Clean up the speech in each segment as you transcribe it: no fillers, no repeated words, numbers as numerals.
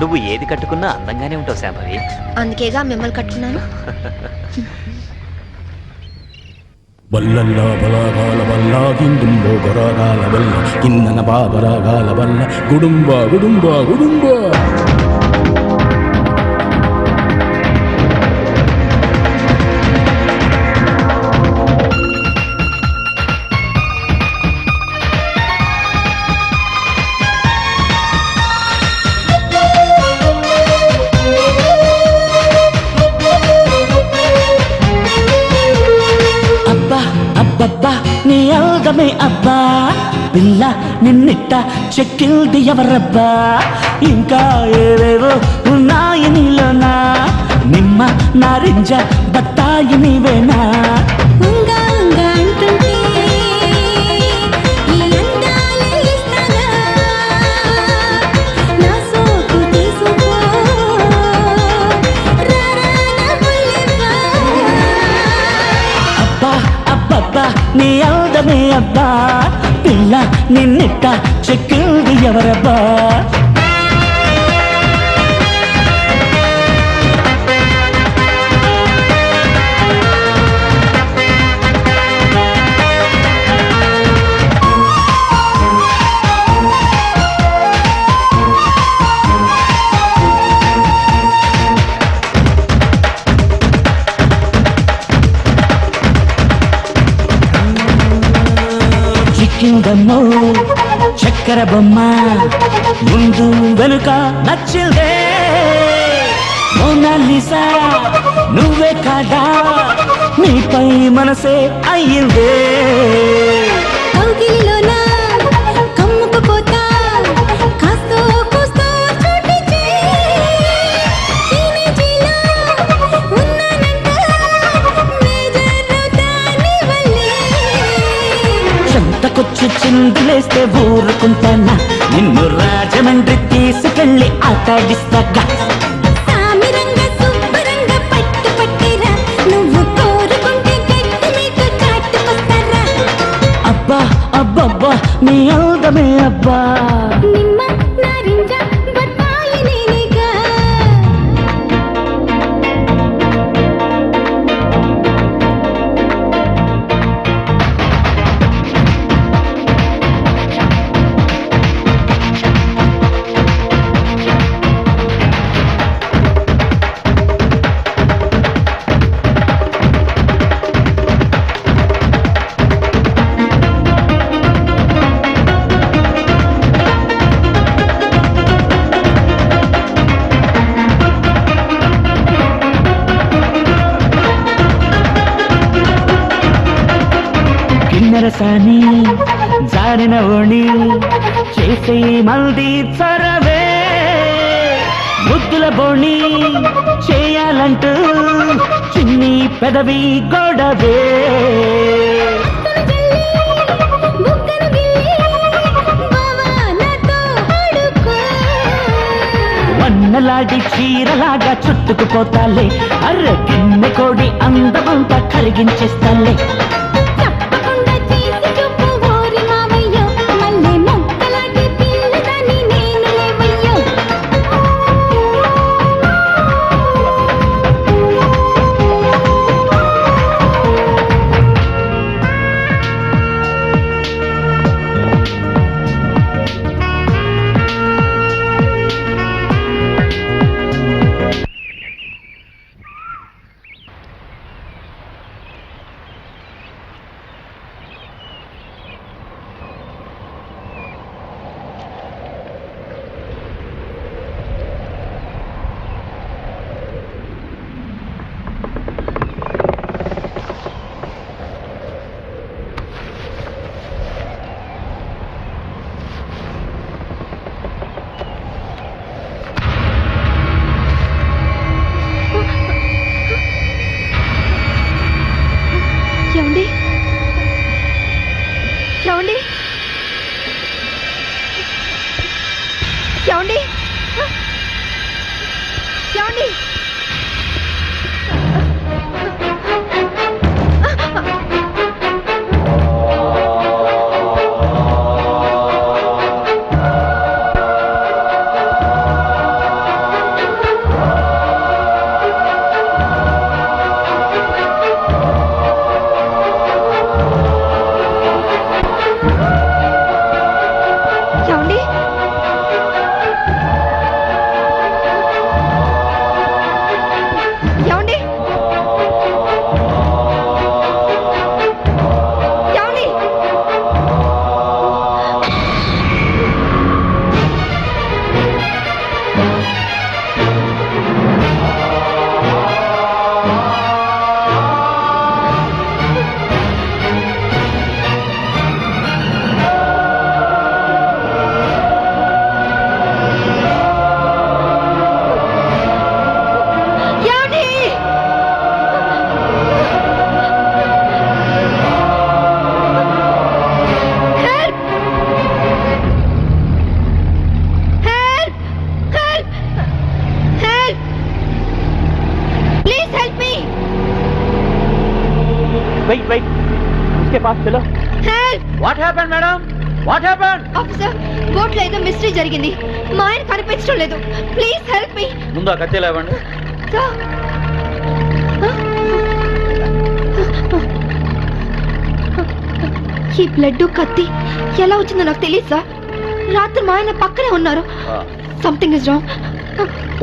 నువ్వు ఏది కట్టుకున్నా అందంగానే ఉంటావు శాంభవి. అందుకేగా మిమ్మల్ని కట్టుకున్నాను. బల్లల్లా బలాగాల వల్ల గిందుంబో గొరగాల వల్ల కిందన బాబరాగాల వల్ల గుడుంబ గుడుంబ గుడుంబ. అబ్బబ్బా నీ అందమే అబ్బా, పిల్ల నిన్నిట్ట చెక్కిల్ది ఎవరబ్బా, ఇంకా ఏవేవో ఉన్నాయి నీలోనా, నిమ్మ నారింజ బత్తాయి నీవేనా. నీ అందమే అబ్బా, పిల్ల నిన్నిట్ట చెక్కిల్ది ఎవరబ్బా. చిక్కిందమ్మో చక్కెర బొమ్మ, ముందు వెనుక నచ్చిందే మోనాలిసా, నువ్వే కాదా నీపై మనసే అయ్యిందే. కొచ్చి చిందులేస్తే ఊరుకుంటానా, నిన్ను రాజమండ్రి తీసుకెళ్ళి ఆటాడిస్తాగా. అబ్బా అబ్బబ్బా నీ అందమే అబ్బా. రసాని జారిన ఓణి చేసే మల్దీ చరవే, ముద్దుల బోణి చేయాలంటూ చిన్ని పెదవి గొడవే. వన్నలాడి చీరలాగా చుట్టుకుపోతాలే, అర్ర గిన్నె కోడి అందమంతా కరిగించేస్తాలే. వెయిట్ उसके पास चलो help what happened madam what happened officer బోట్లో ఏదో మిస్టరీ జరిగింది మా ఆయన కనిపించడం లేదు ప్లీజ్ హెల్ప్ మీ ముందు ఆ కత్తి లేవండి ఈ బ్లడ్ కత్తి ఎలా వచ్చిందో నాకు తెలియదు సార్ రాత్రి మా ఆయన పక్కనే ఉన్నారు something is wrong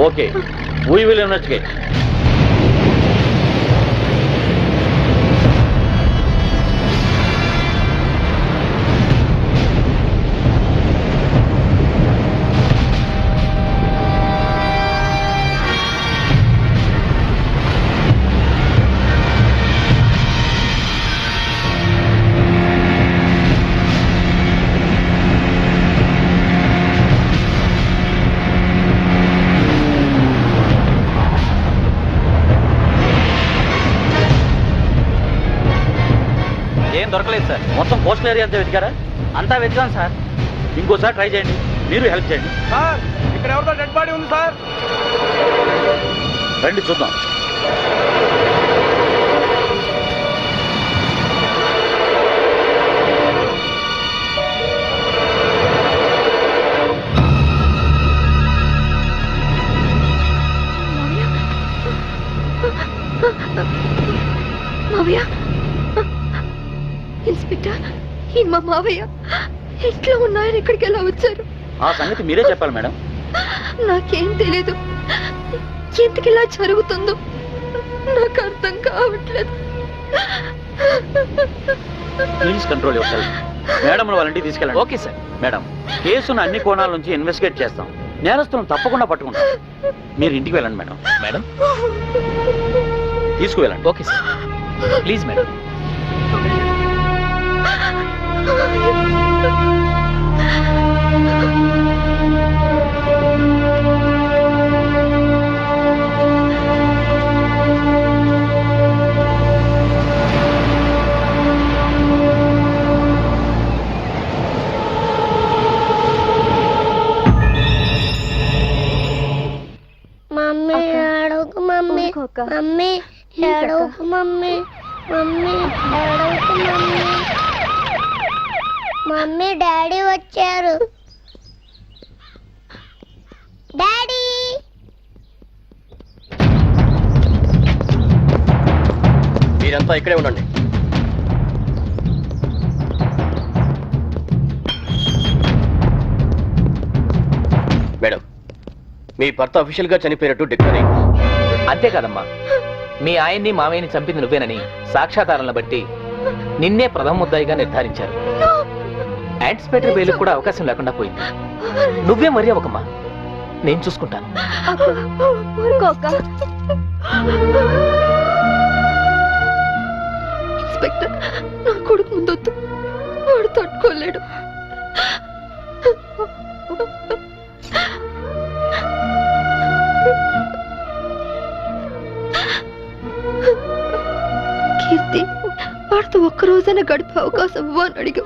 okay we will investigate ఏం దొరకలేదు సార్ మొత్తం కోస్టల్ ఏరియా అంతా వెతికారా అంతా వెతికాం సార్ ఇంకోసారి ట్రై చేయండి మీరు హెల్ప్ చేయండి సార్ ఇక్కడ ఎవరితో డెడ్ బాడీ ఉంది సార్ రండి చూద్దాం మావయ్య ఇన్స్పెక్టర్ ఈ మా మావయ్య ఇంట్లో ఉన్నాయని ఇక్కడికి ఎలా వచ్చారు ఆ సంగతి మీరే చెప్పాలి మేడం నాకేం తెలీదు ఎందుకు ఇలా జరుగుతుందో నాకు అర్థం కావట్లేదు please control your self madam వాళ్ళ ఇంటికి తీసుకెళ్ళండి ఓకే సార్ మేడం కేసును అన్ని కోణాల నుంచి ఇన్వెస్టిగేట్ చేస్తాం నేరస్తులను తప్పకుండా పట్టుకుంటాం మీరు ఇంటికి వెళ్ళండి మేడం మేడం తీసుకువెళ్ళండి okay sir please madam mummy ఏడవకు మమ్మీ మమ్మీ ఏడవకు మమ్మీ మమ్మీ ఏడవకు మమ్మీ మమ్మీ డాడీ వచ్చారు డాడీ మీరంతా ఇక్కడే ఉండండి మేడం మీ భర్త అఫీషియల్ గా చనిపోయినట్టు డిక్లరీ అంతేకాదమ్మా మీ ఆయన్ని మామయ్యని చంపింది నువ్వేనని సాక్ష్యాధారాలను బట్టి నిన్నే ప్రథమ ముద్దాయిగా నిర్ధారించారు యాంటిసిపేటరీ బెయిల్ కూడా అవకాశం లేకుండా పోయింది నువ్వే మరీ అవకమ్మా నేను చూసుకుంటాను ఇన్స్పెక్టర్ నా కొడుకు ముందొద్దు వాడు తట్టుకోలేడు కీర్తి వాడితో ఒక్కరోజైనా గడిపే అవకాశం ఇవ్వని అడిగా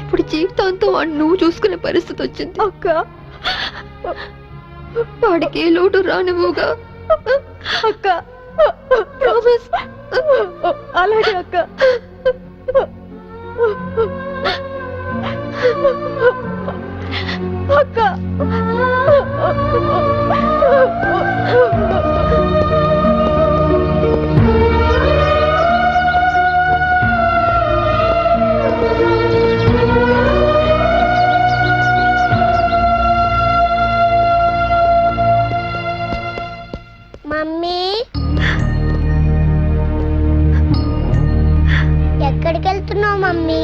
ఇప్పుడు జీవితాంతం వాడిని నువ్వు చూసుకునే పరిస్థితి వచ్చింది అక్క వాడికి ఏ లోటు రానివ్వుగా అక్క ప్రామిస్ అలాగే అక్క అక్క మమ్మీ ఎక్కడికి వెళ్తున్నావు మమ్మీ